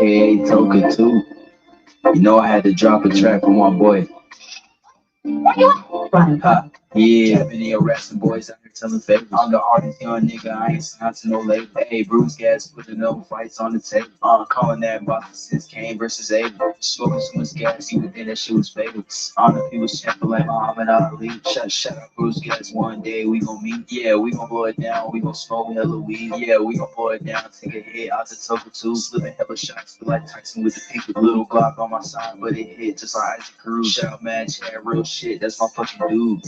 aka Toka too. You know I had to drop a track for my boy. Ha. Yeah, many arresting boys out here telling favors. I'm the artist, young nigga. I ain't signed to no label. Hey, Brucegas putting no fights on the table. Calling that box since Kane versus Abel. Smoking so much gas, you would think that shit was fatal. On the people champion like Muhammad Ali. Shut up, Brucegas. One day we gon' meet. Yeah, we gon' blow it down. We gon' smoke hella weed. Yeah, we gon' blow it down. Take a hit out the Toka 2. Slipping hella shots. Feel like Tyson with the pink with little Glock on my side, but it hit just like Isaac Cruz. Shout out, man, chat, real shit. That's my fucking dude.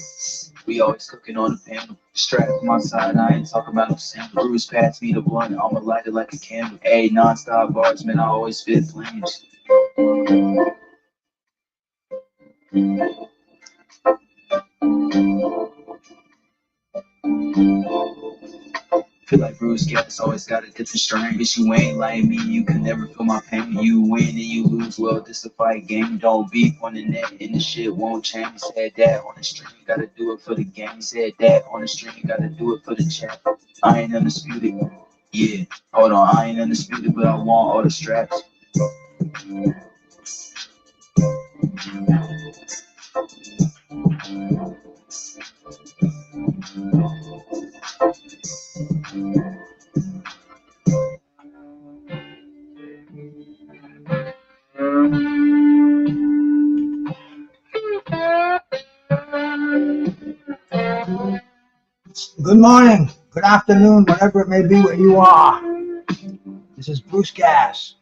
We always cooking on the panel. Strap to my side, I ain't talking about no sample. Bruce passed me the blunt, I'ma light it like a candle. Hey, non-stop bars, man, I always fit flames. Feel like Bruce Gas always got a different strain. Bitch, you ain't like me, you can never feel my pain. You win and you lose, well, this a fight game. Don't beef on the net and the shit won't change. Said that on the stream, gotta do it for the game. Said that on the stream, gotta do it for the chat. I ain't undisputed. Yeah, hold on, I ain't undisputed, but I want all the straps. Good morning, good afternoon, whatever it may be where you are. This is Brucegas.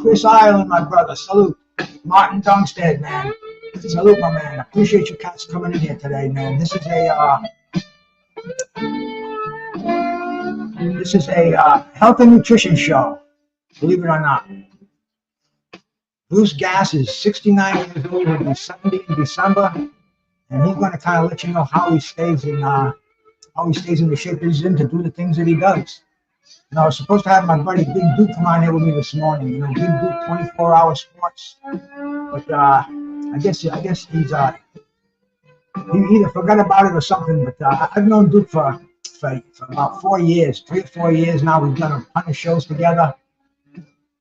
Chris Ireland, my brother, salute. Martin Dungstead, man, salute, my man. Appreciate you cats coming in here today, man. This is a health and nutrition show, believe it or not. Bruce Gas is 69 years old, he'll be 70 in December, and he's going to kind of let you know how he stays in the shape he's in to do the things that he does. You know, I was supposed to have my buddy Big Duke come on here with me this morning. You know, Big Duke, 24-hour sports, but I guess he either forgot about it or something. But I've known Duke for about 4 years, 3 or 4 years now. We've done a ton of shows together,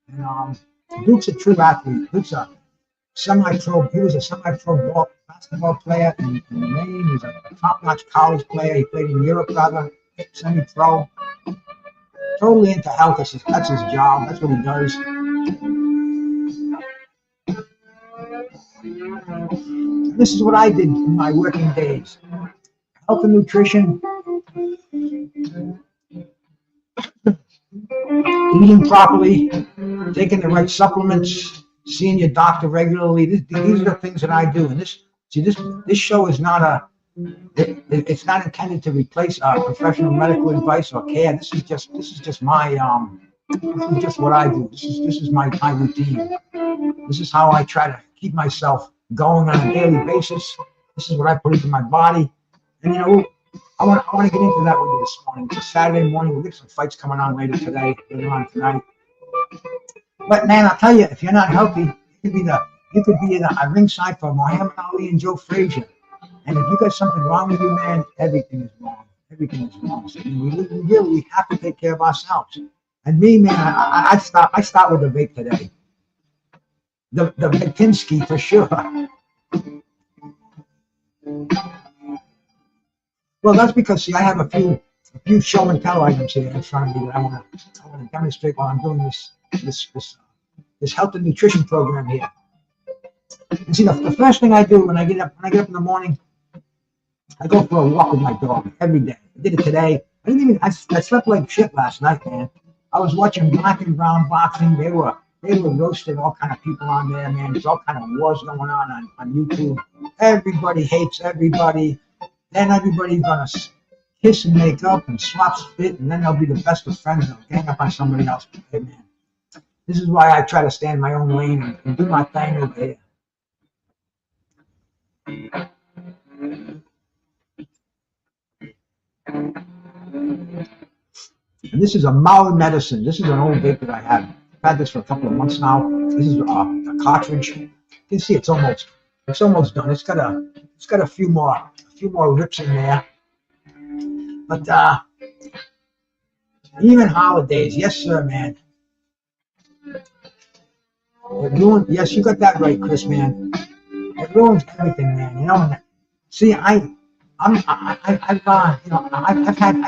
and Duke's a true athlete. Duke's a semi-pro. He was a semi-pro basketball player in Maine. He was a top-notch college player. He played in Europe, rather, semi-pro. Totally into health. That's his job. That's what he does. And this is what I did in my working days. Health and nutrition. Eating properly, taking the right supplements, seeing your doctor regularly. These are the things that I do. And this show is not it's not intended to replace professional medical advice or care. This is just what I do. This is my routine. This is how I try to keep myself going on a daily basis. This is what I put into my body. And you know, I want to get into that with you this morning. It's a Saturday morning. We'll get some fights coming on later on tonight. But man, I'll tell you, if you're not healthy, you could be in a ringside for Muhammad Ali and Joe Frazier. And if you got something wrong with you, man, everything is wrong. Everything is wrong. So we have to take care of ourselves. And me, man, I start with the vape today. The Vatinsky for sure. Well, that's because, see, I have a few show and tell items here in front of me that I want to demonstrate while I'm doing this health and nutrition program here. And see, the first thing I do when I get up in the morning, I go for a walk with my dog every day. I did it today. I slept like shit last night, man. I was watching Black and Brown boxing. They were roasting all kind of people on there, man. There's all kind of wars going on YouTube. Everybody hates everybody. Then everybody's gonna kiss and make up and swap spit, and then they'll be the best of friends. They'll gang up on somebody else. Hey, man, this is why I try to stay in my own lane and do my thing over here. And this is a Maui medicine. This is an old vape that I had. I've had this for a couple of months now. This is a cartridge. You can see it's almost done. It's got a few more rips in there. But even holidays, yes, sir, man. It ruins. Yes, you got that right, Chris, man. It ruins everything, man. You know. And see, I've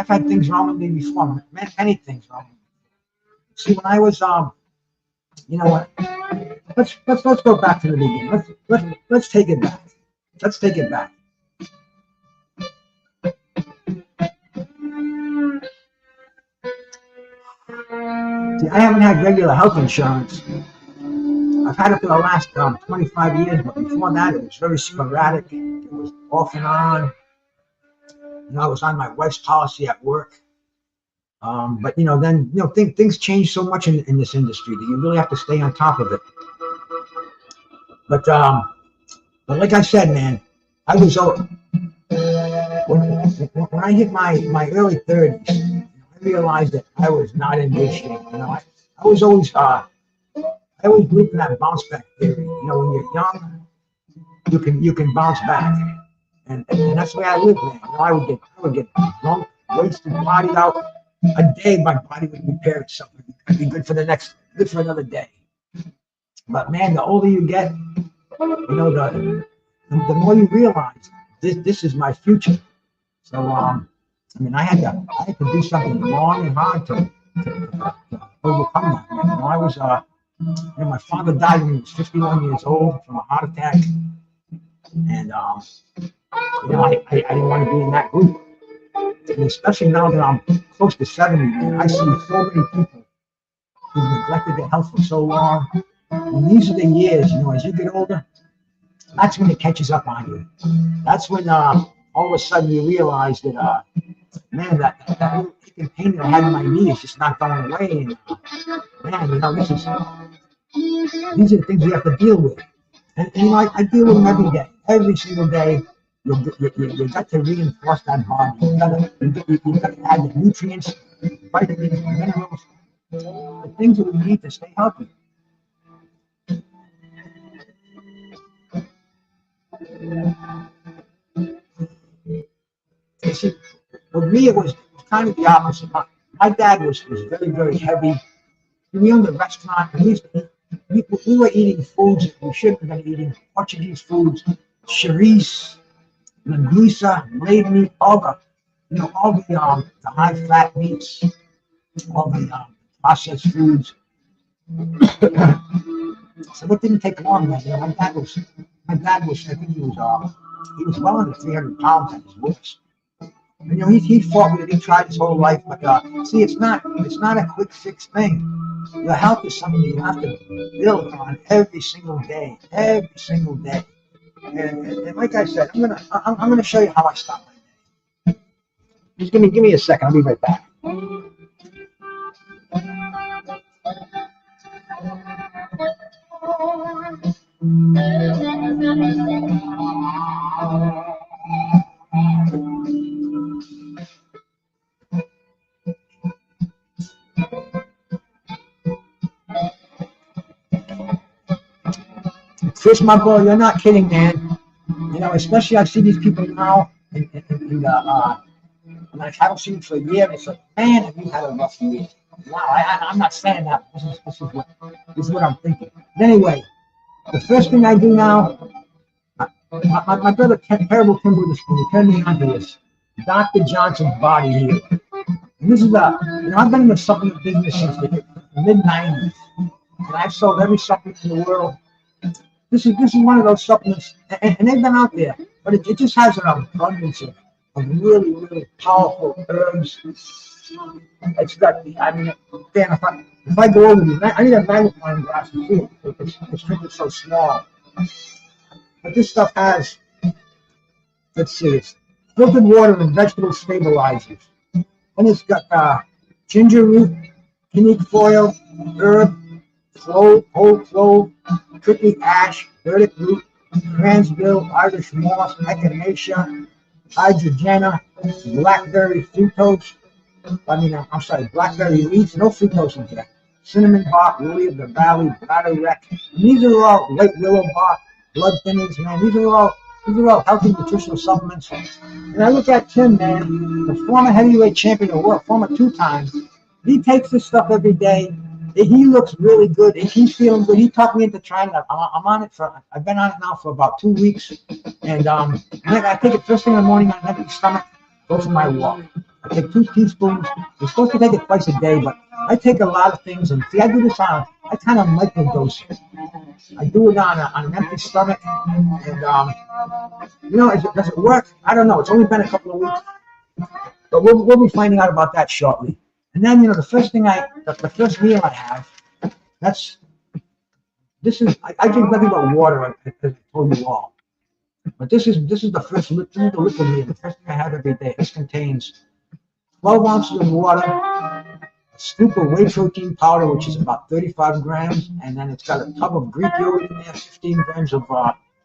had things wrong with me before. Many things wrong with me. See, when I was you know what? Let's go back to the beginning. Let's take it back. Let's take it back. See, I haven't had regular health insurance. I've had it for the last 25 years, but before that, it was very sporadic. It was off and on. You know, I was on my wife's policy at work. But you know, then you know things change so much in this industry that you really have to stay on top of it. But like I said, man, I was when I hit my early 30s, I realized that I was not in good shape. You know, I was always I always believed in that bounce back theory. You know, when you're young, you can bounce back, and that's the way I lived, man. You know, I would get drunk, wasted, partied out. A day, my body would repair itself. It'd be good for another day. But man, the older you get, you know, the more you realize this is my future. So I mean, I had to do something long and hard to overcome that. Man. You know, I was you know, my father died when he was 51 years old from a heart attack, and you know, I didn't want to be in that group. And especially now that I'm close to 70, man, I see so many people who've neglected their health for so long. And these are the years, you know, as you get older, that's when it catches up on you. That's when all of a sudden you realize that, man, that little aching pain that I had in my knee is just not going away. And man, you know, these are the things you have to deal with. And you know, I deal with them every day, every single day. You got to reinforce that body. You got to add the nutrients, vitamins, minerals, the things that we need to stay healthy. You see, with me, it was kind of the opposite. My dad was very, very heavy. We owned a restaurant, and we were eating foods that we shouldn't have been eating. Portuguese foods, chorizo, linguiça, red meat, all the high fat meats, all the processed foods. So it didn't take long, man. You know, my dad was, I think he was well under 300 pounds at his worst. And, you know, he fought with it. He tried his whole life, but see, it's not a quick fix thing. Your health is something that you have to build on every single day, every single day. And like I said, I'm gonna show you how I start my day. Just give me a second. I'll be right back. Chris, my boy, you're not kidding, man. You know, especially I see these people now, and I haven't seen them for a year. It's like, man, have you had a rough year? Wow, I'm not saying that. This is what I'm thinking. But anyway, the first thing I do now, my brother Terrible Timber was going to turn me on to this Dr. Johnson's Body Heal. And this is you know, I've been in the supplement business since the mid '90s, and I've sold every supplement in the world. This is one of those supplements, and they've been out there, but it just has an abundance of really, really powerful herbs. It's got I mean, Dan, if I go over these, I need a magnifying glass to see it. It's printed so small. But this stuff has, let's see, it's filtered water and vegetable stabilizers. And it's got ginger root, kinnick foil, herb, clove, whole clove, prickly ash, burdock root, cransbill, Irish moss, echinacea, hydrogena, blackberry fructose. I'm sorry, blackberry leaves, no fructose in here. Cinnamon bark, lily of the valley, bladder wreck. And these are all white willow bark, blood thinners, man. These are all These are all healthy nutritional supplements. And I look at Tim, man, the former heavyweight champion of the world, former 2 times. He takes this stuff every day. He looks really good. He's feeling good. He talked me into trying it. I'm on it I've been on it now for about 2 weeks. And I take it first thing in the morning on an empty stomach, go for my walk. I take 2 teaspoons. You're supposed to take it twice a day, but I take a lot of things. And see, I do this I kind of microdose it. I do it on an empty stomach. And, does it work? I don't know. It's only been a couple of weeks. But we'll be finding out about that shortly. And then, the first meal I have, I drink nothing but water, as I told you all. But this is the liquid meal, the first thing I have every day. This contains 12 ounces of water, a scoop of whey protein powder, which is about 35 grams, and then it's got a tub of Greek yogurt in there, 15 grams of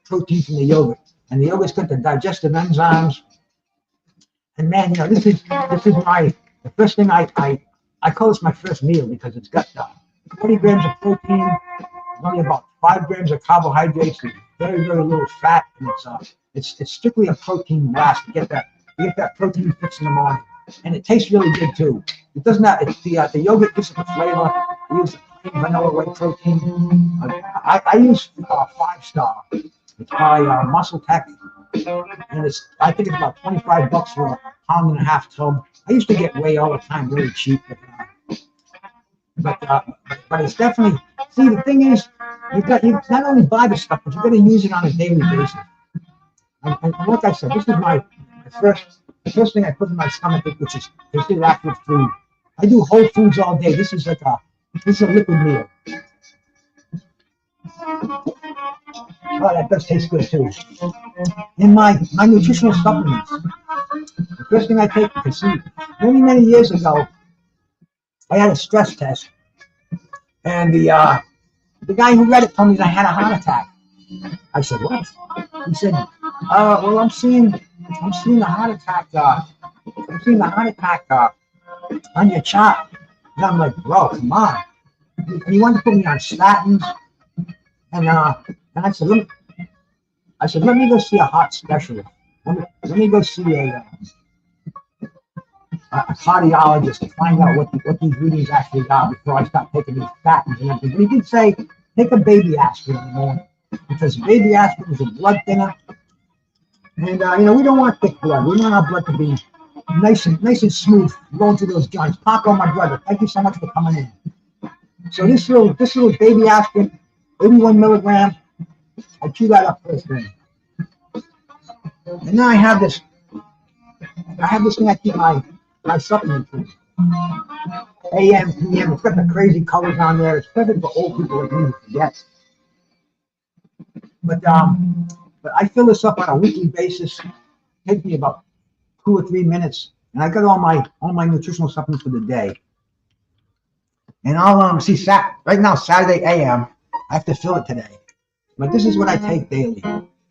protein from the yogurt. And the yogurt's got the digestive enzymes. And man, this is the first thing I call this my first meal because it's got 40 grams of protein, only about 5 grams of carbohydrates, and very, very little fat, and it's strictly a protein blast to get that protein fix in the morning. And it tastes really good too. It doesn't have the yogurt gives it the flavor. I use plain vanilla whey protein. I use 5-star. It's by Muscle Tech, and I think it's about $25 for a 1.5-pound tub. I used to get whey all the time, really cheap, but it's definitely. See, the thing is, you not only buy the stuff, but you got to use it on a daily basis. And like I said, this is the first thing I put in my stomach, which is considered active food. I do whole foods all day. This is a liquid meal. Oh, that does taste good too. In my nutritional supplements, the first thing I take, you can see, many years ago, I had a stress test, and the guy who read it told me that I had a heart attack. I said, what? He said, well, I'm seeing the heart attack. I'm seeing the heart attack on your chart. And I'm like, bro, come on. And he wanted to put me on statins, and I said, let me go see a heart specialist. Let me go see a cardiologist to find out what these readings actually are before I start taking these statins and everything. But he did say, take a baby aspirin in the morning, because baby aspirin is a blood thinner. And, we don't want thick blood. We want our blood to be nice and smooth going through those joints. Paco, my brother, thank you so much for coming in. So this little baby aspirin, 81 milligrams, I chew that up first thing. And now I have this thing I keep my supplement in. AM, PM, it's got the crazy colors on there. It's perfect for old people like me to forget. But I fill this up on a weekly basis. It takes me about 2 or 3 minutes, and I got all my nutritional supplements for the day. And I'll see right now Saturday AM. I have to fill it today, but this is what I take daily,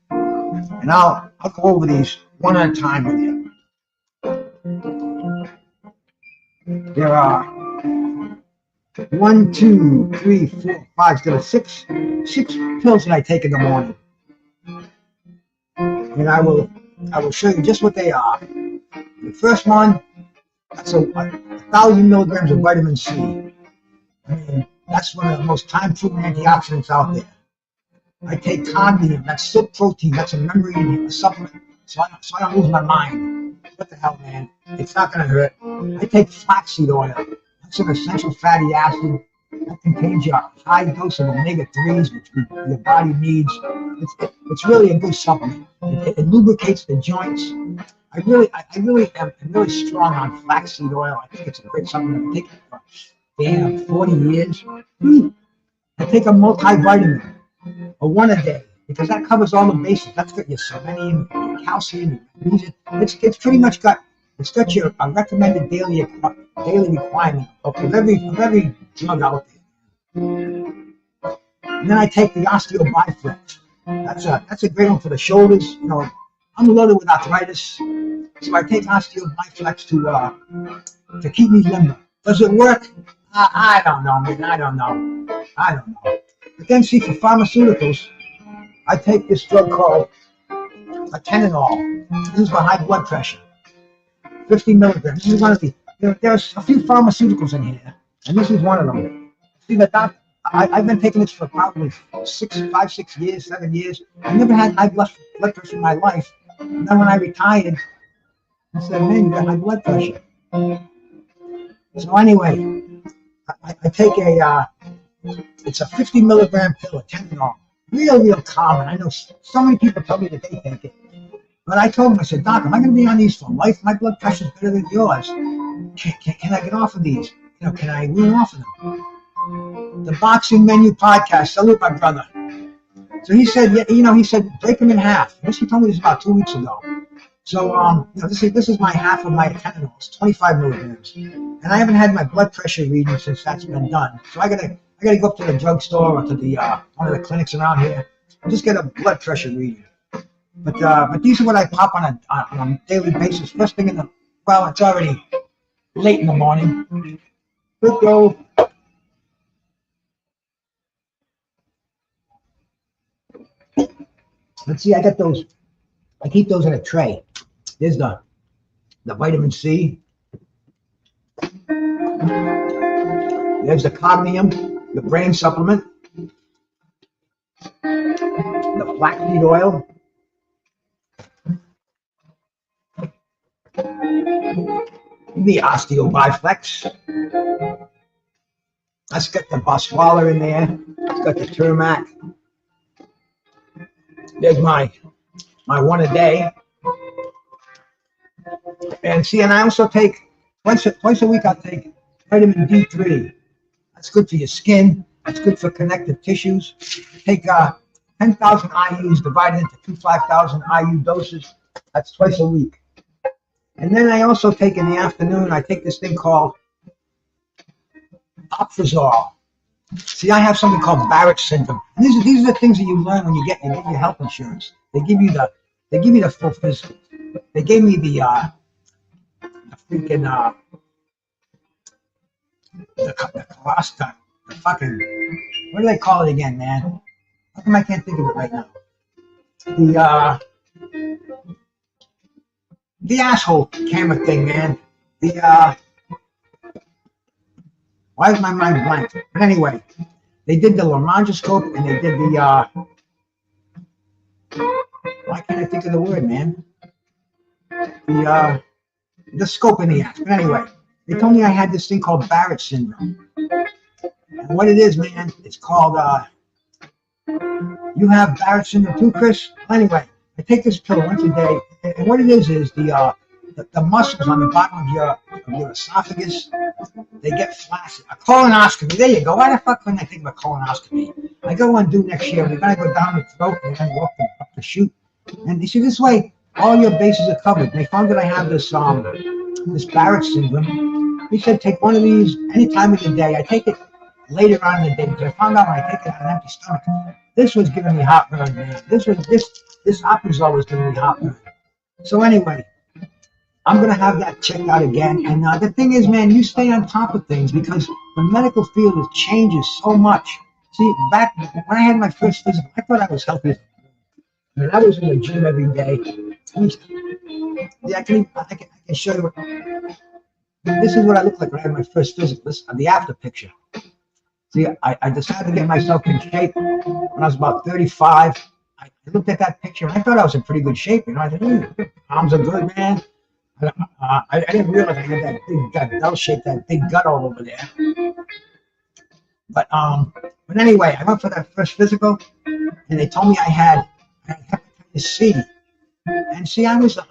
and I'll go over these one at a time with you. There are 1, 2, 3, 4, 5. There are six pills that I take in the morning, and I will show you just what they are. The first one, that's 1,000 milligrams of vitamin C. I mean, that's one of the most time-proven antioxidants out there. I take Condium, that's silk protein, that's a memory supplement, so I don't lose my mind. What the hell, man? It's not going to hurt. I take flaxseed oil. That's an essential fatty acid that contains your high dose of omega-3s, which your body needs. It's really a good supplement. It lubricates the joints. I really am really strong on flaxseed oil. I think it's a great supplement. I take it for 40 years. I take a multivitamin, a 1 a day, because that covers all the bases. That's got your selenium, your calcium, your magnesium. It's pretty much got your recommended daily requirement of every drug out there. And then I take the osteobiflex. That's a great one for the shoulders. I'm loaded with arthritis, so I take osteobiflex to keep me limber. Does it work? I don't know, man. I don't know. But then, see, for pharmaceuticals, I take this drug called a Tylenol. This is for high blood pressure. 50 milligrams. This is one of the, there's a few pharmaceuticals in here, and this is one of them. See, the doc, I've been taking this for probably 6 years, 7 years. I never had high blood pressure in my life. And then when I retired, I said, man, you got high blood pressure. So anyway, I take it's a 50 milligram pill of Tylenol. Real common. I know so many people tell me that they take it. But I told him, I said, Doc, am I going to be on these for life? My blood pressure is better than yours. Can I get off of these? Can I wean off of them? The Boxing Menu Podcast. Salute, my brother. So he said, yeah, he said, break them in half. This he told me this about 2 weeks ago. So, this is my half of my Tylenol. It's 25 milligrams. And I haven't had my blood pressure reading since that's been done. So I gotta go up to the drugstore or to the one of the clinics around here and just get a blood pressure reading. But these are what I pop on a daily basis. First thing it's already late in the morning. Let's go. Let's see, I got those. I keep those in a tray. There's the vitamin C. There's the cadmium, the brain supplement, the flaxseed oil, the osteobiflex. Let's get the Boswala in there. Let's got the Turmac. There's my one a day. And see, and I also take twice a week. I take vitamin D3. That's good for your skin. That's good for connective tissues. Take 10,000 IUs divided into 5,000 IU doses. That's twice a week. And then I also take in the afternoon, I take this thing called Optrazol. See, I have something called Barrett syndrome. And these are the things that you learn when you get your health insurance. They give you the full physical. They gave me the freaking the colostrum, the fucking, what do they call it again, man? How come I can't think of it right now? The asshole camera thing, man. Why is my mind blank? But anyway, they did the laryngoscope and they did why can't I think of the word, man? The scope in the ass. But anyway, they told me I had this thing called Barrett syndrome. And what it is, man, it's called, you have Barrett syndrome too, Chris? Well, anyway, I take this pill once a day, and what it is the muscles on the bottom of your esophagus, they get flaccid. A colonoscopy, there you go. Why the fuck couldn't I think of a colonoscopy? I got one due next year. We're going to go down the throat and then walk up the chute. And you see, this way, all your bases are covered. They found that I have this Barrett syndrome. He said, take one of these any time of the day. I take it later on in the day because I found out when I take it on an empty stomach, this was giving me heartburn, man. This Optrazol was giving me heartburn. So anyway, I'm going to have that checked out again. And the thing is, man, you stay on top of things because the medical field changes so much. See, back when I had my first physical, I thought I was healthy. I mean, I was in the gym every day. Yeah, I can show you. This is what I looked like when I had my first physical. This the after picture. See, I decided to get myself in shape when I was about 35. I looked at that picture and I thought I was in pretty good shape. I said, arms are good, man. I didn't realize I had that big bell shape, that big gut all over there. But anyway, I went for that first physical, and they told me I had hepatitis C. And see, I was a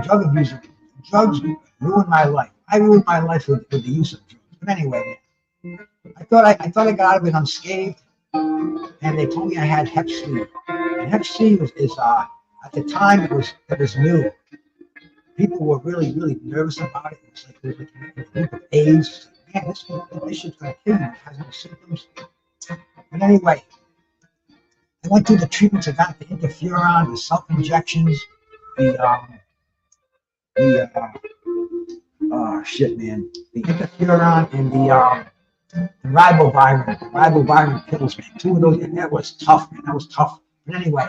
drug abuser. Drugs ruined my life. I ruined my life with the use of drugs. But anyway, I thought I got out of it unscathed, and they told me I had Hep C. And Hep C is at the time it was new. People were really, really nervous about it. It was like AIDS. Man, this shit's gonna kill you. It has no symptoms. But anyway, I went through the treatments. I got the interferon, the self-injections, shit, man. The interferon and the ribavirin pills, man. Two of those, and that was tough, man. That was tough. But anyway,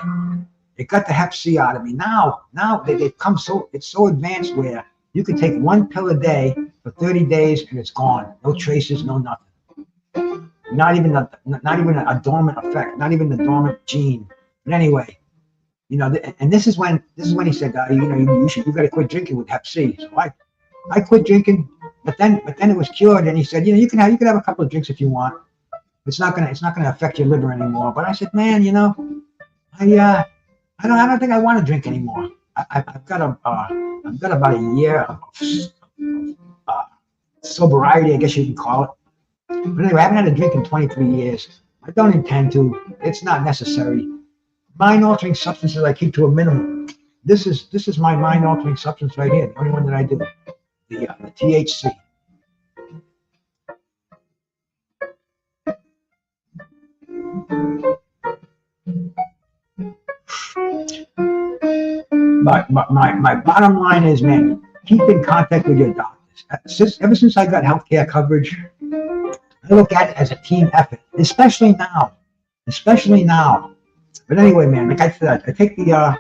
It got the Hep C out of me. Now they've come it's so advanced where you can take one pill a day for 30 days and it's gone. No traces, no nothing. Not even a dormant effect, not even the dormant gene. But anyway, and this is when he said, you got to quit drinking with Hep C. So I quit drinking, but then it was cured, and he said, you can have a couple of drinks if you want. It's not gonna affect your liver anymore. But I said, man, I don't think I want to drink anymore. I've got about a year of sobriety, I guess you can call it. But anyway, I haven't had a drink in 23 years. I don't intend to. It's not necessary. Mind-altering substances I keep to a minimum. This is my mind-altering substance right here, the only one that I do, the THC. My bottom line is, man, keep in contact with your doctors. Ever since I got healthcare coverage, I look at it as a team effort, especially now. But anyway, man, like I said, I take the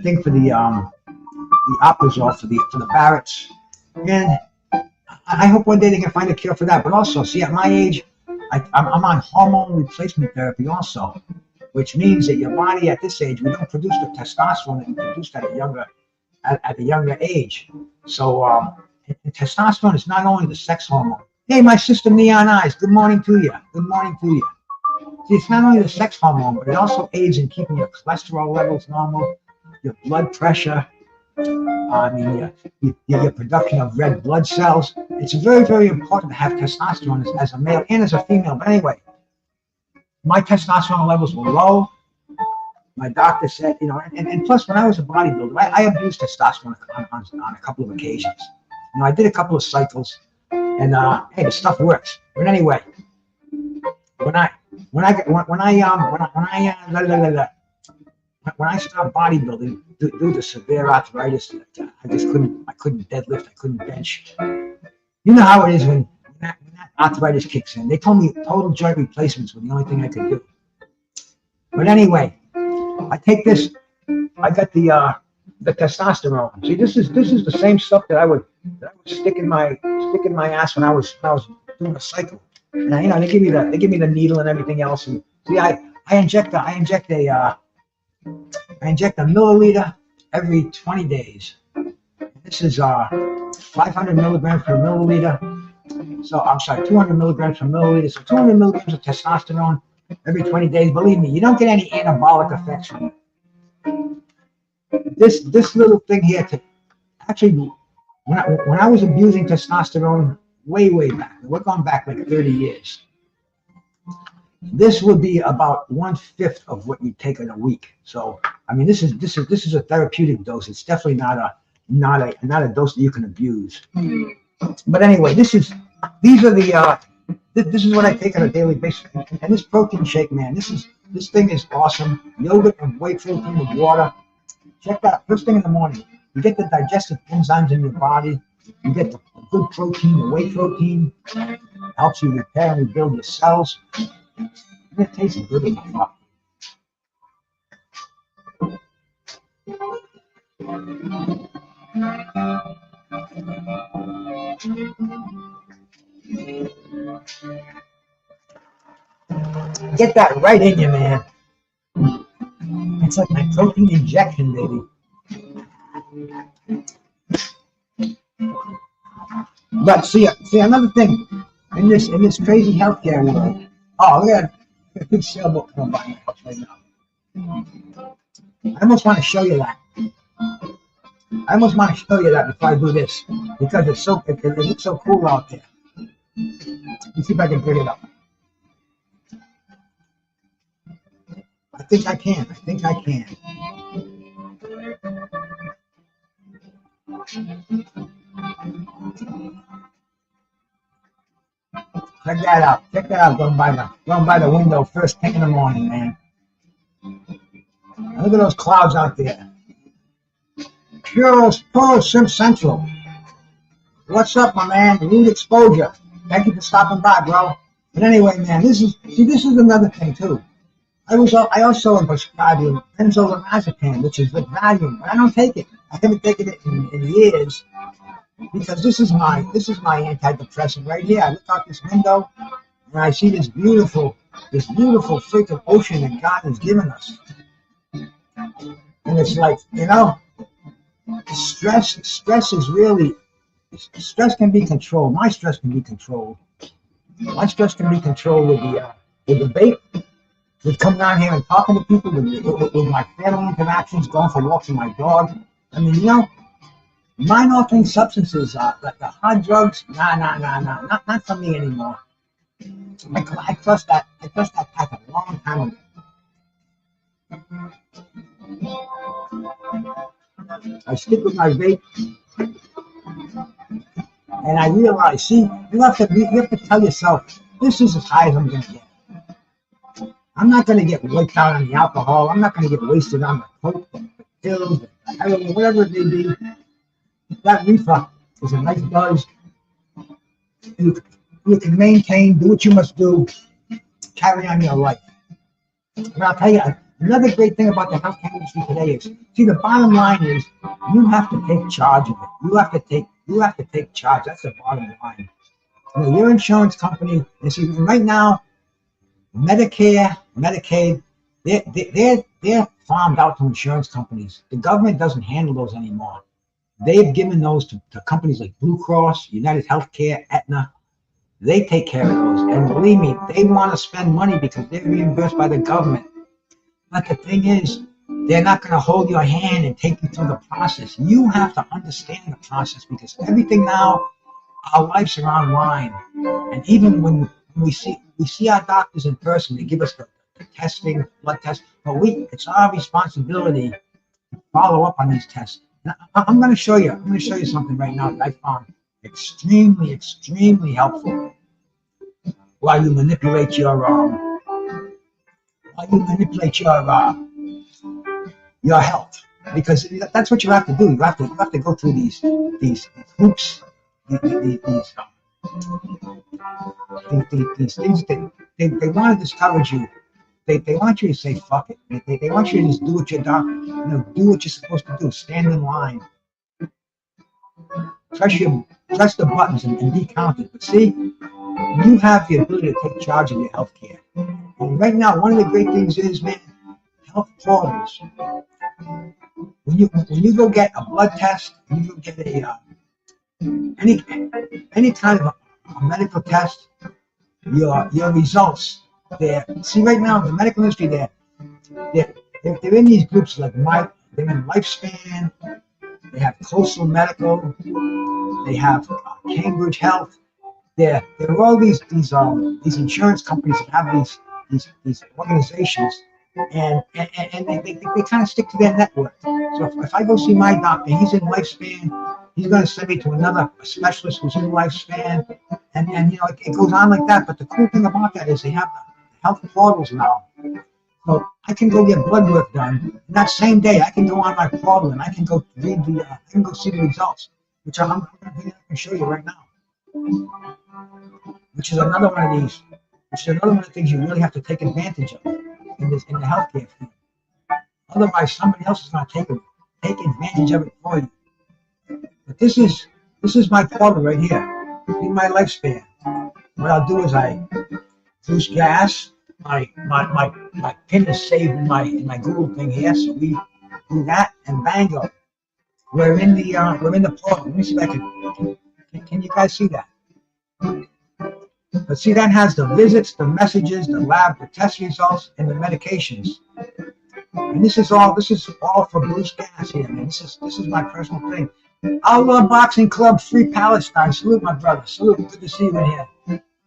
thing for the Oprazol for the Barrett's, and I hope one day they can find a cure for that. But also, see, at my age, I'm on hormone replacement therapy also, which means that your body at this age, we don't produce the testosterone that we produced at a younger age. So testosterone is not only the sex hormone. Hey, my sister Neon Eyes, good morning to you. See, it's not only the sex hormone, but it also aids in keeping your cholesterol levels normal, your blood pressure, your production of red blood cells. It's very, very important to have testosterone as a male and as a female. But anyway, my testosterone levels were low. My doctor said, and plus when I was a bodybuilder, I abused testosterone on a couple of occasions. I did a couple of cycles, and hey, the stuff works. But anyway, when I stopped bodybuilding due to severe arthritis, I couldn't deadlift, I couldn't bench. You know how it is when that arthritis kicks in. They told me total joint replacements were the only thing I could do. But anyway, I take this. I got the testosterone. See, this is the same stuff that I would stick in my ass when I was doing a cycle. And they give me the needle and everything else. And see, I inject a milliliter every 20 days. This is 500 milligrams per milliliter. So I'm sorry, 200 milligrams per milliliter. So 200 milligrams of testosterone every 20 days. Believe me, you don't get any anabolic effects from it. This little thing here, actually, when I was abusing testosterone way back, we're going back like 30 years. This would be about 1/5 of what you take in a week. So I mean, this is a therapeutic dose. It's definitely not a dose that you can abuse. But anyway, this is what I take on a daily basis. And this protein shake, man, this thing is awesome. Yogurt and whey protein with water. Check that out. First thing in the morning, you get the digestive enzymes in your body. You get the good protein, the whey protein. Helps you repair and rebuild your cells. And it tastes good in the mouth. Get that right in you, man. It's like my protein injection, baby. But see another thing in this crazy healthcare world. Oh, look at that big sailboat coming by my house right now. I almost want to show you that. Before I do this, because it looks so cool out there. Let me see if I can bring it up. I think I can. Check that out. Going by the window first thing in the morning, man. Now look at those clouds out there. Pure Sim Central. What's up, my man? Root exposure. Thank you for stopping by, bro. But anyway, man, this is another thing too. I also am prescribing benzodiazepine, which is with Valium, but I don't take it. I haven't taken it in years because this is my antidepressant right here. I look out this window and I see this beautiful freaking ocean that God has given us, and it's like, stress is really, stress can be controlled. My stress can be controlled. My stress can be controlled with the vape, with coming down here and talking to people, with my family interactions, going for walks with my dog. I mean, mind-altering substances, like the hard drugs, not for me anymore. I trust that path a long time ago. I stick with my vape, and I realize, see, you have to tell yourself, this is as high as I'm going to get. I'm not going to get wiped out on the alcohol. I'm not going to get wasted on the coke, the pills, the heroin, whatever it may be. That reefer is a nice buzz. You can maintain, do what you must do, carry on your life. And I'll tell you, another great thing about the healthcare industry today is, see, the bottom line is you have to take charge of it. You have to take charge. That's the bottom line. Your insurance company, and see, right now, Medicare, Medicaid, they're farmed out to insurance companies. The government doesn't handle those anymore. They've given those to companies like Blue Cross, United Healthcare, Aetna. They take care of those. And believe me, they want to spend money because they're reimbursed by the government. But the thing is, they're not going to hold your hand and take you through the process. You have to understand the process because everything now, our lives are online. And even when we see our doctors in person, they give us the testing, blood tests, but it's our responsibility to follow up on these tests. Now, I'm going to show you something right now that I found extremely, extremely helpful while you manipulate your health, because that's what you have to do. You have to go through these hoops, these things that they want to discourage you. They want you to say fuck it. They want you to just do what your doctor, do what you're supposed to do. Stand in line, press the buttons and be counted. But see, you have the ability to take charge of your health care. And right now, one of the great things is, man, health portals. When you go get a blood test, when you go get any kind of a medical test, your results there. See, right now the medical industry, they're in these groups like they're in Lifespan, they have Coastal Medical, they have Cambridge Health. There are all these insurance companies that have these organizations, and they kind of stick to their network. So if I go see my doctor, he's in Lifespan, he's going to send me to another specialist who's in Lifespan, and it goes on like that. But the cool thing about that is they have the health portals now. So I can go get blood work done, and that same day I can go on my portal and I can go read I can go see the results, which I can show you right now. Which is another one of the things you really have to take advantage of in the healthcare field. Otherwise, somebody else is going to take advantage of it for you. But this is my portal right here. In my Lifespan. What I'll do is Brucegas. My pin is saved in my Google thing here, so we do that, and bango, we're in the portal. Let me see if I can you guys see that? But see, that has the visits, the messages, the lab, the test results, and the medications. And this is all for Brucegas here, man. This is my personal thing. Outlaw Boxing Club, Free Palestine. Salute, my brother. Salute. Good to see you in here.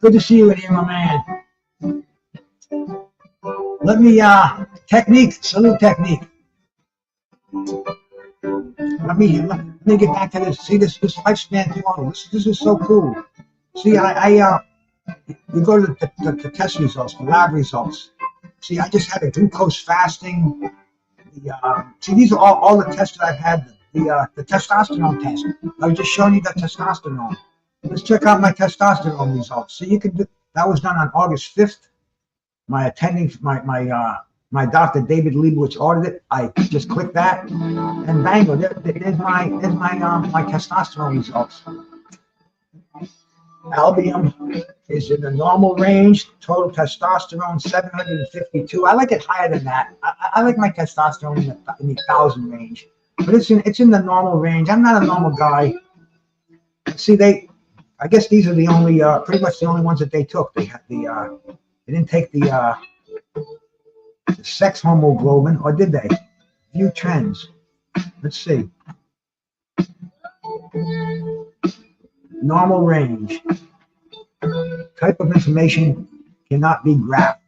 Good to see you in here, my man. Let me technique. Salute, technique. Let me get back to this. See, this Lifespan portal. This is so cool. See, you go to the test results, the lab results. See, I just had a glucose fasting. See, these are all the tests that I've had. The testosterone test. I was just showing you that testosterone. Let's check out my testosterone results. So you can do that. Was done on August 5th. My my doctor David Leibowitz ordered it. I just click that, and bango, there's my my testosterone results. Albium is in the normal range. Total testosterone 752. I like it higher than that. I like my testosterone in the 1,000 range, but it's in the normal range. I'm not a normal guy. See, I guess these are the only pretty much the only ones that they took. They had they didn't take the sex hemoglobin, or did they? View trends. Let's see. Normal range. Type of information cannot be graphed.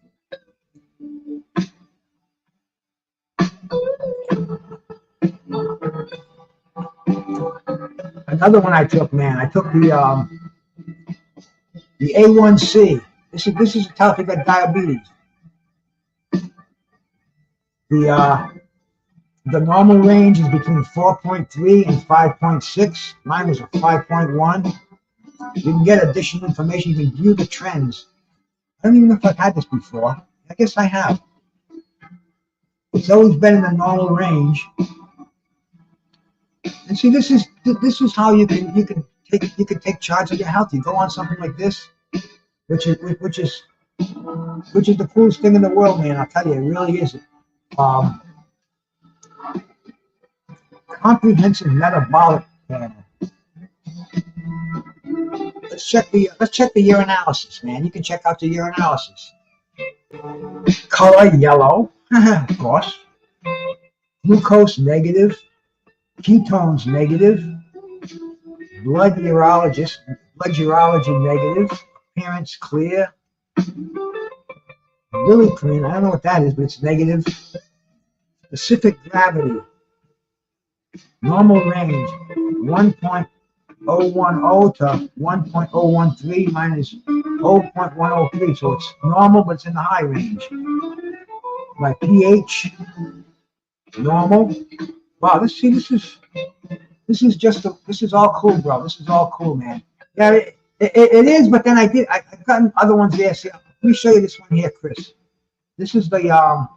Another one I took, man. I took the A1C. This is to tell if you got diabetes. The normal range is between 4.3 and 5.6. Mine was a 5.1. You can get additional information. You can view the trends. I don't even know if I've had this before. I guess I have. It's always been in the normal range. And see, this is how you can take charge of your health. You go on something like this, which is the coolest thing in the world, man. I'll tell you, it really is. Comprehensive metabolic panel. Let's check the urinalysis, man. You can check out the urinalysis. Color yellow, of course. Glucose negative. Ketones negative. Blood urology negative. Appearance clear. Really clean. I don't know what that is, but it's negative. Specific gravity. Normal range 1.010 to 1.013 minus 0.103. So it's normal, but it's in the high range. My pH, normal. Wow, this is all cool, bro. This is all cool, man. Yeah, it is, but then I've gotten other ones there. See, let me show you this one here, Chris. This is the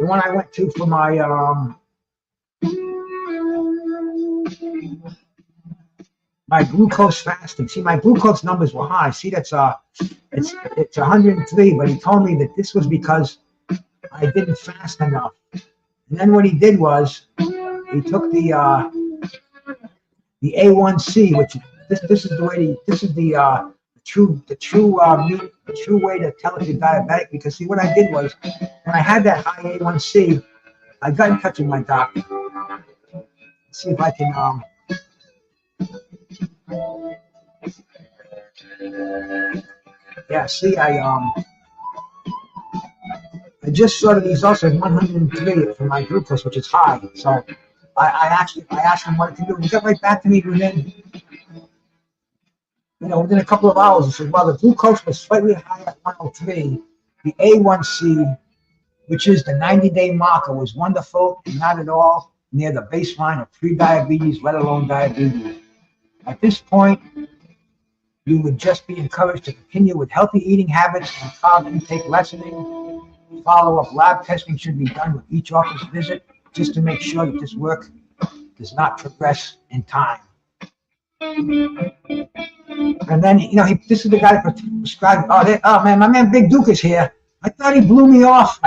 one I went to for my glucose fasting. See, my glucose numbers were high. See, it's 103, but he told me that this was because I didn't fast enough. And then what he did was he took the A1C, which this is the way the true way to tell if you're diabetic. Because see, what I did was when I had that high A1C, I got in touch with my doctor. Let's see if I can yeah, see, I just saw the results of 103 for my glucose, which is high. So I asked him what to do. He got right back to me within a couple of hours. He said, well, the glucose was slightly higher at 103. The A1C, which is the 90-day marker, was wonderful and not at all near the baseline of pre-diabetes, let alone diabetes. At this point, you would just be encouraged to continue with healthy eating habits and carb intake lessening. Follow-up lab testing should be done with each office visit just to make sure that this work does not progress in time. And then, this is the guy that prescribed. Oh man, my man Big Duke is here. I thought he blew me off.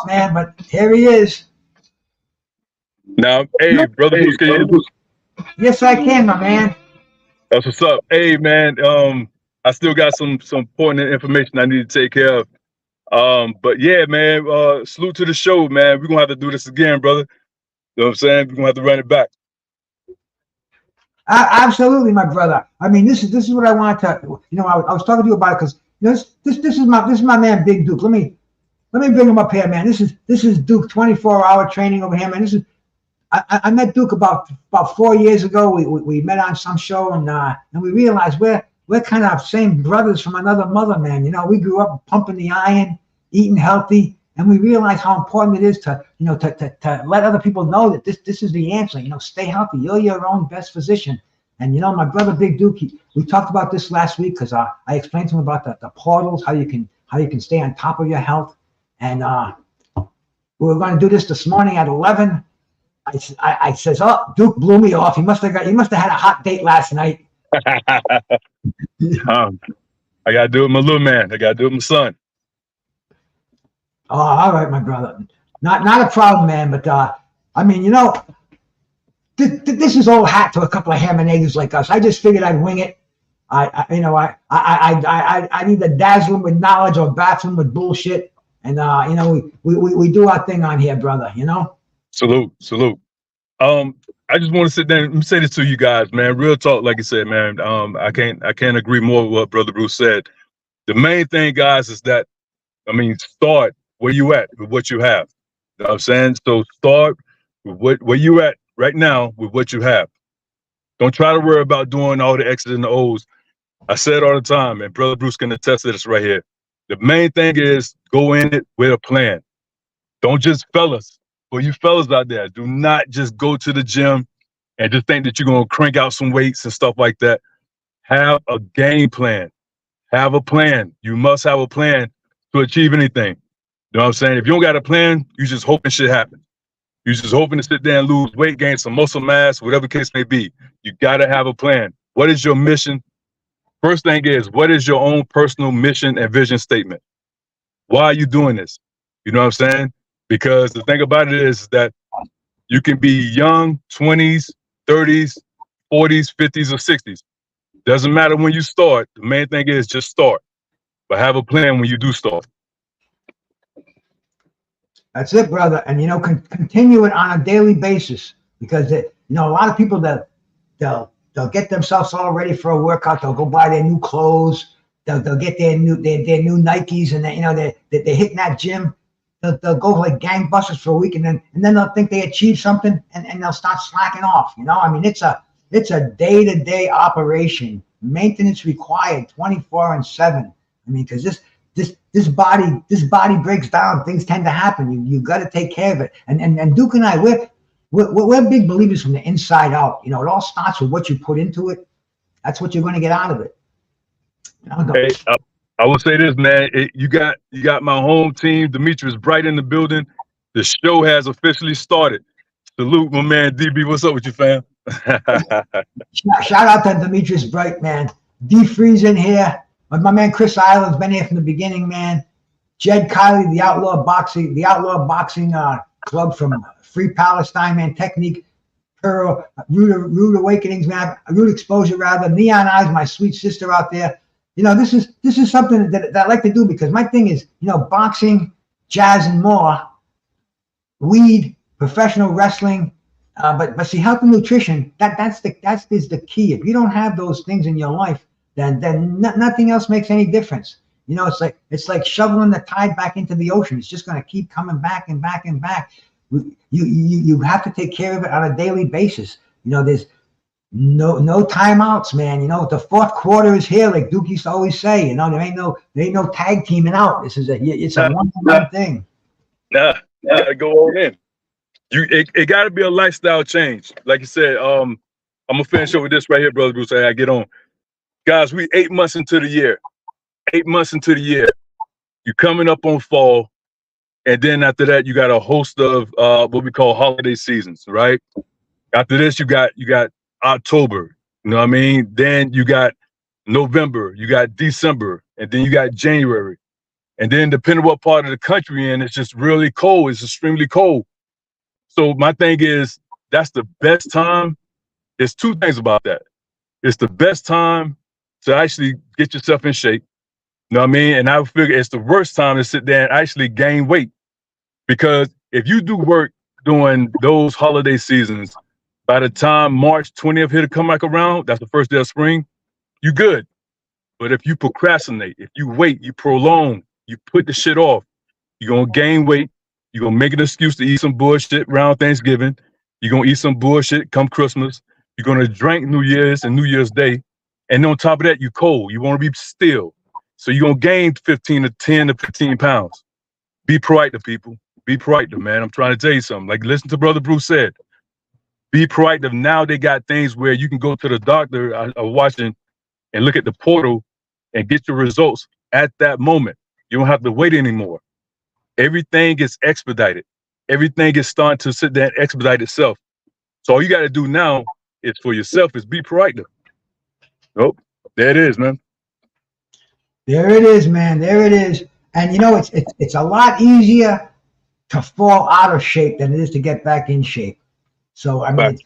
Man, but here he is. Now, hey, brother, Bruce, can you hear me? Yes, I can, my man. That's what's up. Hey, man, I still got some important information I need to take care of. But yeah, man, salute to the show, man. We're gonna have to do this again, brother. You know what I'm saying? We're gonna have to run it back. Absolutely, my brother. I mean, this is what I wanted to. I was talking to you about it because this is my man Big Duke. Let me bring him up here, man. This is Duke 24-hour training over here, man. I met Duke about 4 years ago. We met on some show and we realized we're kind of same brothers from another mother, man. We grew up pumping the iron, eating healthy, and we realized how important it is to let other people know that this is the answer. Stay healthy. You're your own best physician. And my brother Big Duke, we talked about this last week because I explained to him about the portals, how you can stay on top of your health. And we were going to do this morning at 11. I says, oh, Duke blew me off. He must have had a hot date last night. I gotta do it with my little man. I gotta do it with my son. Oh, all right, my brother. Not a problem, man. But I mean, you know, this is old hat to a couple of hammer niggas like us. I just figured I'd wing it. I either dazzle them with knowledge or baffle them with bullshit. And you know, we do our thing on here, brother. You know. Salute. I just want to sit down and say this to you guys, man. Real talk, like you said, man. I can't agree more with what Brother Bruce said. The main thing, guys, is that, I mean, start where you at with what you have. You know what I'm saying? So start with where you at right now with what you have. Don't try to worry about doing all the X's and the O's. I say it all the time, and Brother Bruce can attest to this right here. The main thing is go in it with a plan. Don't just fellas. For you fellas out there, do not just go to the gym and just think that you're going to crank out some weights and stuff like that. Have a game plan. Have a plan. You must have a plan to achieve anything. You know what I'm saying? If you don't got a plan, you just hoping shit happens. You just hoping to sit there and lose weight, gain some muscle mass, whatever the case may be. You got to have a plan. What is your mission? First thing is, what is your own personal mission and vision statement? Why are you doing this? You know what I'm saying? Because the thing about it is that you can be young, 20s, 30s, 40s, 50s, or 60s. Doesn't matter when you start. The main thing is just start. But have a plan when you do start. That's it, brother. And, you know, continue it on a daily basis, because, you know, a lot of people that they'll get themselves all ready for a workout. They'll go buy their new clothes. They'll get their new Nikes, and you know, they're hitting that gym. They'll go like gangbusters for a week, and then they'll think they achieved something, and they'll start slacking off. You know, I mean, it's a day-to-day operation, maintenance required 24/7. I mean, because this body breaks down, things tend to happen. You got to take care of it. And Duke and I, we're big believers from the inside out. You know, it all starts with what you put into it. That's what you're going to get out of it. You know, hey, I will say this, man. You got my home team, Demetrius Bright, in the building. The show has officially started. Salute, my man DB. What's up with you, fam? Shout out to Demetrius Bright, man. D Freeze in here. My man Chris Island's been here from the beginning, man. Jed Kiley, the Outlaw Boxing Club from Free Palestine, man. Technique, Pearl, Rude Awakenings, man. Rude Exposure, rather. Neon Eyes, my sweet sister out there. You know, this is something that I like to do, because my thing is, you know, boxing, jazz, and more, weed, professional wrestling, but see, health and nutrition, that's the key. If you don't have those things in your life, then nothing else makes any difference. You know, it's like shoveling the tide back into the ocean. It's just going to keep coming back and back and back. You have to take care of it on a daily basis. You know, there's no timeouts, man. You know, the fourth quarter is here, like Duke used to always say. You know, there ain't no tag teaming out. It's a one-on-one thing. Nah, you gotta go all in. It gotta be a lifestyle change. Like you said, I'm gonna finish up with this right here, Brother Bruce. I get on. Guys, we 8 months into the year. 8 months into the year. You're coming up on fall, and then after that, you got a host of what we call holiday seasons, right? After this, you got October, you know what I mean? Then you got November, you got December, and then you got January. And then depending on what part of the country you're in, it's just really cold. It's extremely cold. So my thing is, that's the best time. There's two things about that. It's the best time to actually get yourself in shape. You know what I mean? And I figure it's the worst time to sit there and actually gain weight. Because if you do work during those holiday seasons, by the time March 20th here to come back around, that's the first day of spring, you good. But if you procrastinate, if you wait, you prolong, you put the shit off, you're going to gain weight. You're going to make an excuse to eat some bullshit around Thanksgiving. You're going to eat some bullshit come Christmas. You're going to drink New Year's and New Year's Day. And on top of that, you cold. You want to be still. So you're going to gain 10 to 15 pounds. Be proactive, people. Be proactive, man. I'm trying to tell you something. Like, listen to Brother Bruce said. Be proactive. Now they got things where you can go to the doctor watching and look at the portal and get your results at that moment. You don't have to wait anymore. everything is expedited. Everything is starting to sit there and expedite itself. So all you got to do now is for yourself is be proactive. Nope, there it is, man. There it is, man. There it is. And you know, it's a lot easier to fall out of shape than it is to get back in shape. So I mean,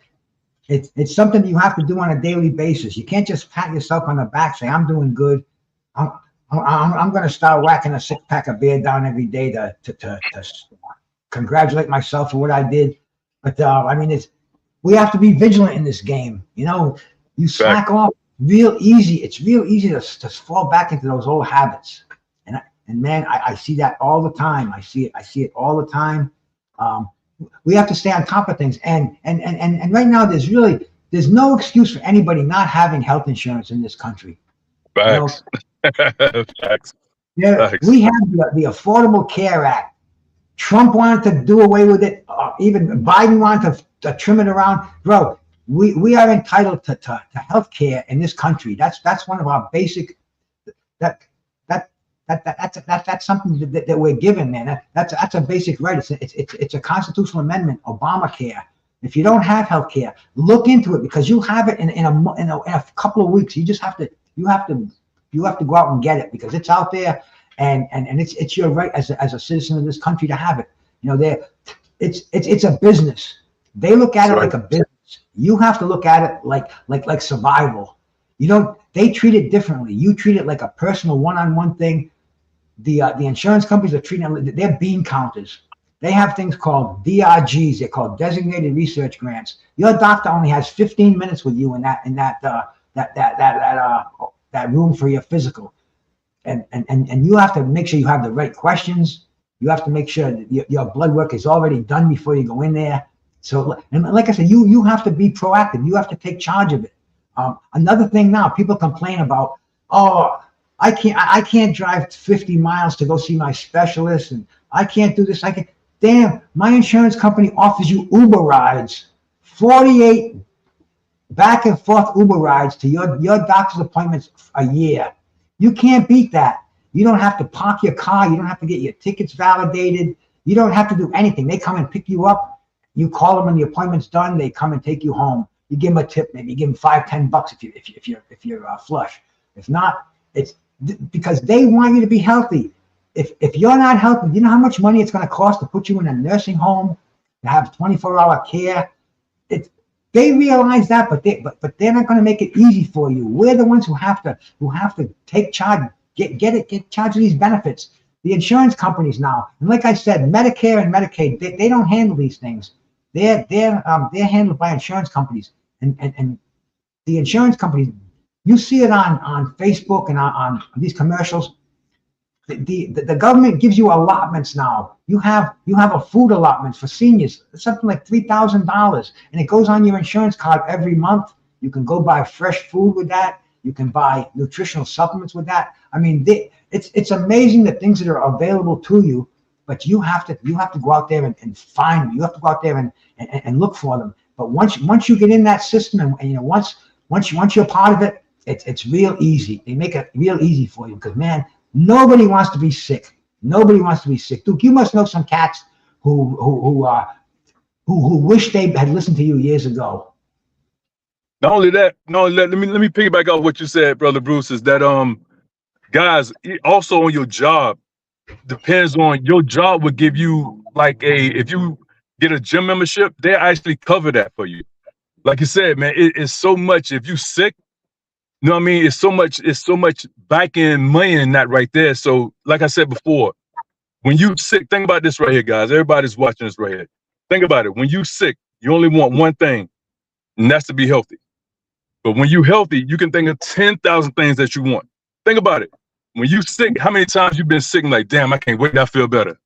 it's something you have to do on a daily basis. You can't just pat yourself on the back, say I'm doing good. I'm going to start whacking a 6-pack of beer down every day to congratulate myself for what I did. But I mean, we have to be vigilant in this game. You know, you slack off real easy. It's real easy to fall back into those old habits. And man, I see that all the time. I see it all the time. We have to stay on top of things. And right now, there's no excuse for anybody not having health insurance in this country. Facts. You know? Facts. Yeah, Facts. we have the Affordable Care Act. Trump wanted to do away with it. Even Biden wanted to trim it around. Bro, we are entitled to health care in this country. That's one of our basic. That's something that we're given, man. That's a basic right. It's a constitutional amendment, Obamacare. If you don't have health care, look into it because you'll have it in a couple of weeks. You just have to go out and get it because it's out there, and it's your right as a citizen of this country to have it. You know, it's a business. They look at it like a business. You have to look at it like survival. You don't. They treat it differently. You treat it like a personal one-on-one thing. The insurance companies are treating it. They're bean counters. They have things called DRGs. They're called designated research grants. Your doctor only has 15 minutes with you in that room for your physical, and you have to make sure you have the right questions. You have to make sure that your blood work is already done before you go in there. So, and like I said, you have to be proactive. You have to take charge of it. Another thing now, people complain about, oh, I can't drive 50 miles to go see my specialist, and I can't do this. Damn, my insurance company offers you Uber rides, 48 back and forth Uber rides to your doctor's appointments a year. You can't beat that. You don't have to park your car. You don't have to get your tickets validated. You don't have to do anything. They come and pick you up. You call them when the appointment's done. They come and take you home. You give them a tip. Maybe you give them $5-10 if you're flush. If not, it's because they want you to be healthy. If you're not healthy, you know how much money it's going to cost to put you in a nursing home, to have 24-hour care. They realize that, but they're not going to make it easy for you. We're the ones who have to take charge, get charge of these benefits. The insurance companies now, and like I said, Medicare and Medicaid, they don't handle these things. They're handled by insurance companies, and the insurance companies. You see it on Facebook and on these commercials. The government gives you allotments now. You have a food allotment for seniors. It's something like $3,000, and it goes on your insurance card every month. You can go buy fresh food with that. You can buy nutritional supplements with that. I mean, it's amazing the things that are available to you, but you have to go out there and find them. You have to go out there and look for them. But once you get in that system, and you know once you're part of it, it's real easy. They make it real easy for you because, man, nobody wants to be sick. Nobody wants to be sick. Duke, you must know some cats who wish they had listened to you years ago. Not only that, let me piggyback off what you said, brother Bruce, is that guys, also on your job, depends on your job would give you if you get a gym membership, they actually cover that for you. Like you said, man, it's so much. If you sick, you know what I mean? It's so much back end money in that right there. So like I said before, when you sick, think about this right here, guys. Everybody's watching this right here. Think about it. When you sick, you only want one thing, and that's to be healthy. But when you healthy, you can think of 10,000 things that you want. Think about it. When you sick, how many times you've been sick and like, damn, I can't wait till I feel better.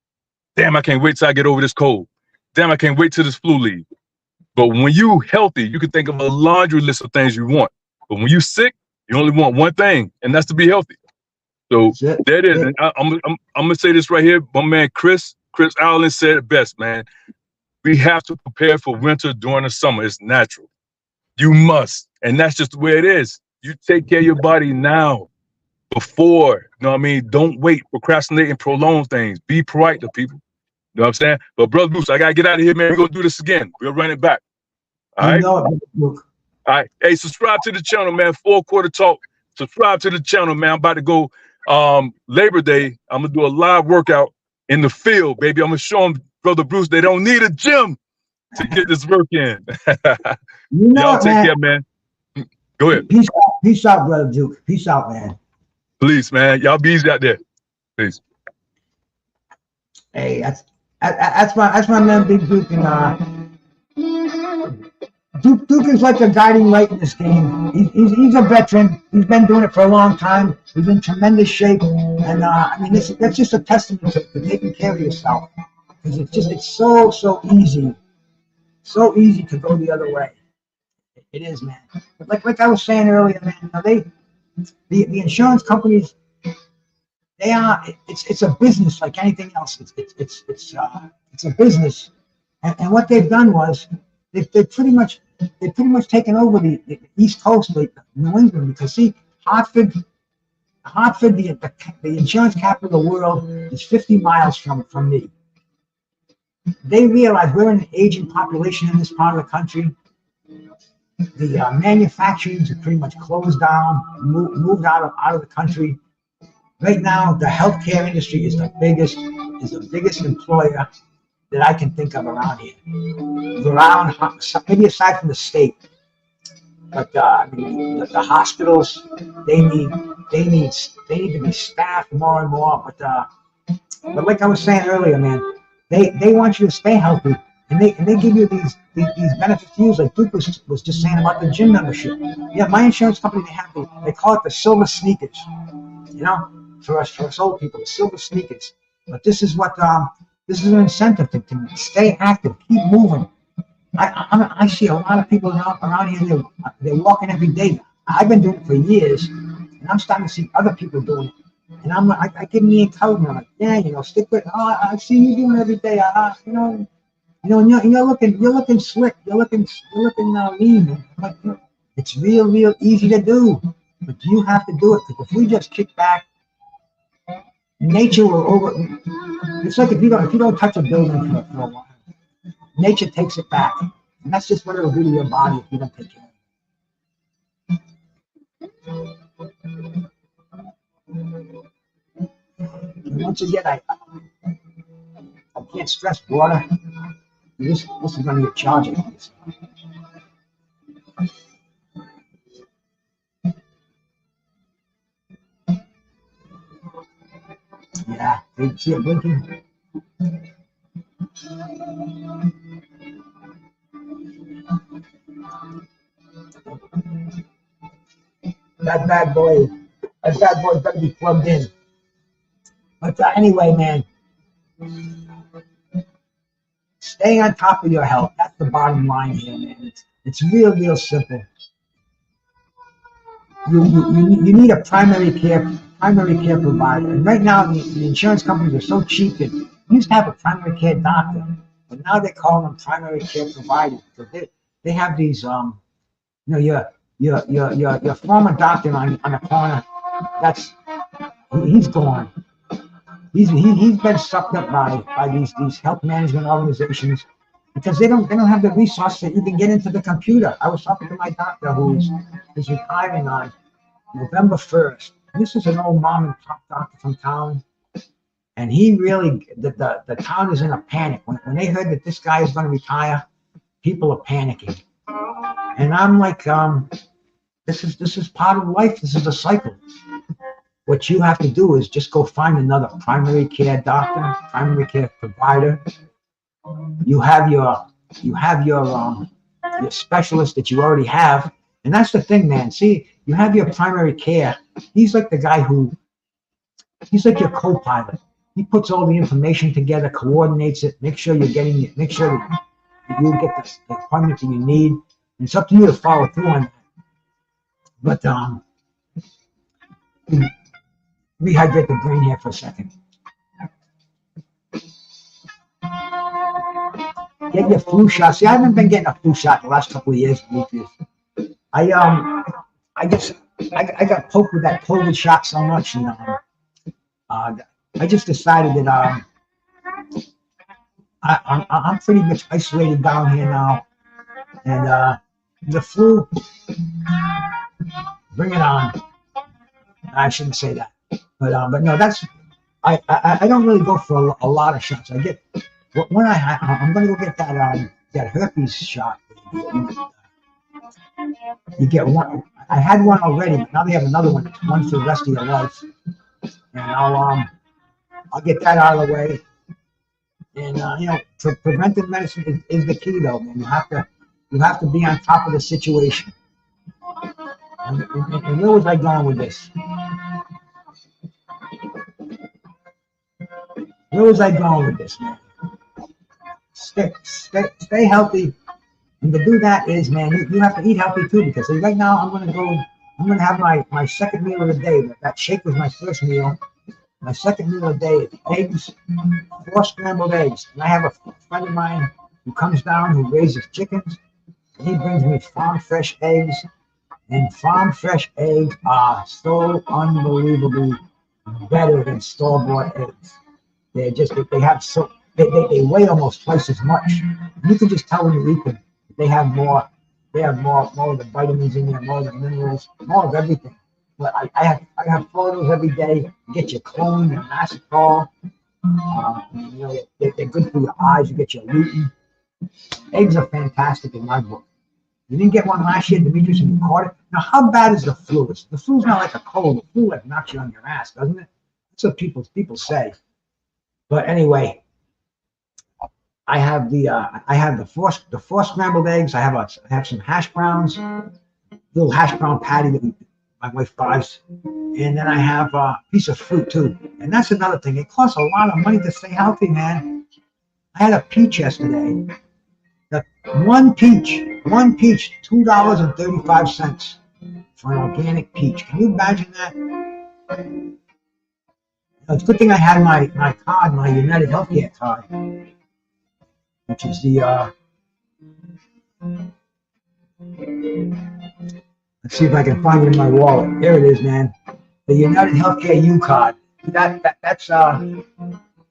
Damn, I can't wait till I get over this cold. Damn, I can't wait till this flu leave. But when you healthy, you can think of a laundry list of things you want. But when you sick, you only want one thing, and that's to be healthy. So there it is. And I'm gonna say this right here. My man Chris Allen said it best, man. We have to prepare for winter during the summer. It's natural. You must. And that's just the way it is. You take care of your body now. before. You know what I mean? Don't wait, procrastinate, and prolong things. Be proactive, people. You know what I'm saying? But Brother Bruce, I gotta get out of here, man. We're gonna do this again. We'll run it back. All You right. know it, Luke. All right. Hey, subscribe to the channel, man. 4-quarter talk. Subscribe to the channel, man. I'm about to go Labor Day. I'm gonna do a live workout in the field, baby. I'm gonna show them, Brother Bruce, they don't need a gym to get this work in. You know Y'all it, take man. care, man. Go ahead. Peace out, Brother Duke. Peace out, man. Please, man. Y'all be easy out there. Please. Hey, that's my man, Big Duke, and Duke is like a guiding light in this game. He's a veteran. He's been doing it for a long time. He's in tremendous shape, and I mean, that's just a testament to taking care of yourself. Because it's so easy to go the other way. It is, man. But like I was saying earlier, man, you know, the insurance companies, it's a business like anything else. It's a business, and what they've done was they've pretty much taken over the East Coast, like New England, because see, Hartford, the insurance capital of the world, is 50 miles from me. They realize we're an aging population in this part of the country. The manufacturings are pretty much closed down, moved out of the country. Right now, the healthcare industry is the biggest employer that I can think of around here. Around, maybe aside from the state, but I mean, the hospitals, they need to be staffed more and more. But like I was saying earlier, man, they want you to stay healthy, and they give you these benefits to use, like Duke was just saying about the gym membership. Yeah, my insurance company, they call it the silver sneakers. You know, for us old people, the silver sneakers. But this is an incentive to stay active, keep moving. I see a lot of people around here. They're walking every day. I've been doing it for years, and I'm starting to see other people doing it. And I give me encouragement. I'm like, yeah, you know, stick with. Oh, I see you doing it every day. And you're looking slick. You're looking lean. Like, it's real easy to do, but you have to do it, because if we just kick back, nature will over. It's like if you don't touch a building for a while, nature takes it back, and that's just what it'll do to your body if you don't take care of it. And once again, I can't stress water. This is going to get charging. Yeah, you see it blinking. That bad boy better be plugged in. But anyway, man, stay on top of your health. That's the bottom line here, man. It's real simple. You need a primary care provider. And right now, the insurance companies are so cheap that you used to have a primary care doctor, but now they call them primary care providers, because they have these your former doctor on the corner. He's gone. He's been sucked up by these health management organizations, because they don't have the resources to even get into the computer. I was talking to my doctor who's retiring on November 1st. This is an old mom and pop doctor from town, and he really the town is in a panic when they heard that this guy is going to retire. People are panicking, and I'm like, this is part of life. This is a cycle. What you have to do is just go find another primary care doctor, primary care provider. You have your specialist that you already have, and that's the thing, man. See, you have your primary care. He's like the guy he's like your co-pilot. He puts all the information together, coordinates it, make sure you're getting it, make sure that you get the appointment that you need. And it's up to you to follow through on that. But rehydrate the brain here for a second. Get your flu shot. See, I haven't been getting a flu shot the last couple of years. I I got poked with that COVID shot so much, I just decided that I'm pretty much isolated down here now, and the flu, bring it on. I shouldn't say that, but no, that's I don't really go for a lot of shots. I get when I'm gonna go get that herpes shot. You get one. I had one already, but now they have another one. One for the rest of your life, and I'll get that out of the way. And preventive medicine is the key, though. Man. You have to be on top of the situation. And where was I going with this? Where was I going with this, man? Stay healthy. And to do that is, man, you have to eat healthy too, because right now I'm gonna have my second meal of the day. That shake was my first meal. My second meal of the day is eggs, 4 scrambled eggs. And I have a friend of mine who comes down who raises chickens. And he brings me farm fresh eggs. And farm fresh eggs are so unbelievably better than store-bought eggs. They weigh almost twice as much. You can just tell when you eat them. They have more of the vitamins in there, more of the minerals, more of everything. But I have photos every day. Get your choline and mannitol. They're good for your eyes. You get your lutein. Eggs are fantastic in my book. You didn't get one last year, Demetrius, and you caught it. Now, how bad is the flu? The flu's not like a cold. The flu like knocks you on your ass, doesn't it? That's what people say. But anyway, I have the four scrambled eggs. I have some hash browns, little hash brown patty that my wife buys, and then I have a piece of fruit too. And that's another thing. It costs a lot of money to stay healthy, man. I had a peach yesterday. One peach, $2.35 for an organic peach. Can you imagine that? It's a good thing I had my card, my United Healthcare card, which is the let's see if I can find it in my wallet. There it is, man. The United Healthcare U card.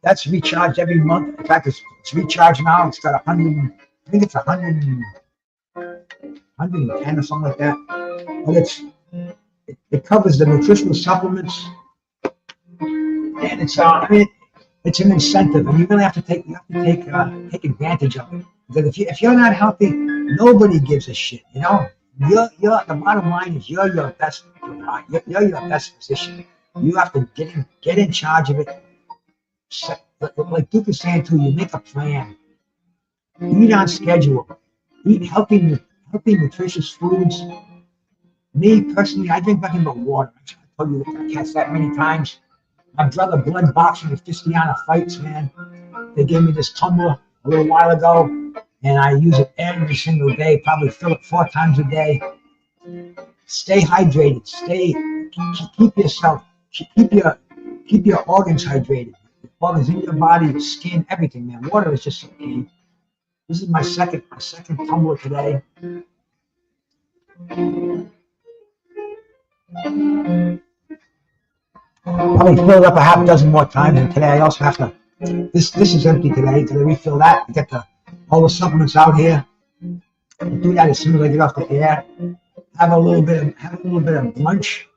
That's recharged every month. In fact, it's recharged now. It's got 100. I think it's 110 or something like that. But it covers the nutritional supplements, and it's an incentive, and you're gonna have to take advantage of it. Because if you're not healthy, nobody gives a shit. You're the bottom line is you're your best physician. You have to get in charge of it. Like Duke is saying too, you make a plan. Eat on schedule. Eat healthy, nutritious foods. Me personally, I drink nothing but water. I told you that I catch that many times. My brother blood boxing at Fistiana Fights, man. They gave me this tumbler a little while ago, and I use it every single day. Probably fill it 4 times a day. Stay hydrated. Keep your organs hydrated. The organs in your body, your skin, everything, man. Water is just so key. This is my second tumbler today. Probably filled up a half dozen more times, and today I also have to. This is empty today. Today refill that. Get all the supplements out here. I'll do that as soon as I get off the air. Have a little bit of lunch.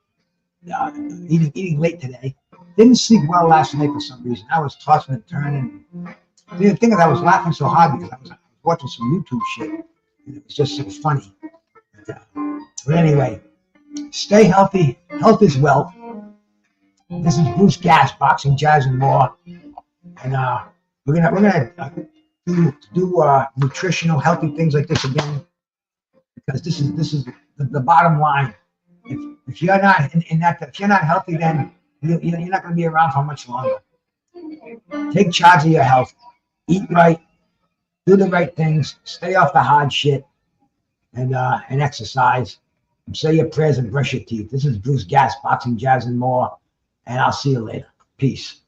Eating late today. Didn't sleep well last night for some reason. I was tossing and turning. The thing is, I was laughing so hard because I was watching some YouTube shit. And it was just so funny. But anyway, stay healthy. Health is wealth. This is Brucegas, boxing, jazz, and more. And we're gonna do nutritional, healthy things like this again, because this is the bottom line. If you're not if you're not healthy, then you're not going to be around for much longer. Take charge of your health. Eat right. Do the right things. Stay off the hard shit. And exercise. And say your prayers and brush your teeth. This is Brucegas, boxing, jazz, and more. And I'll see you later. Peace.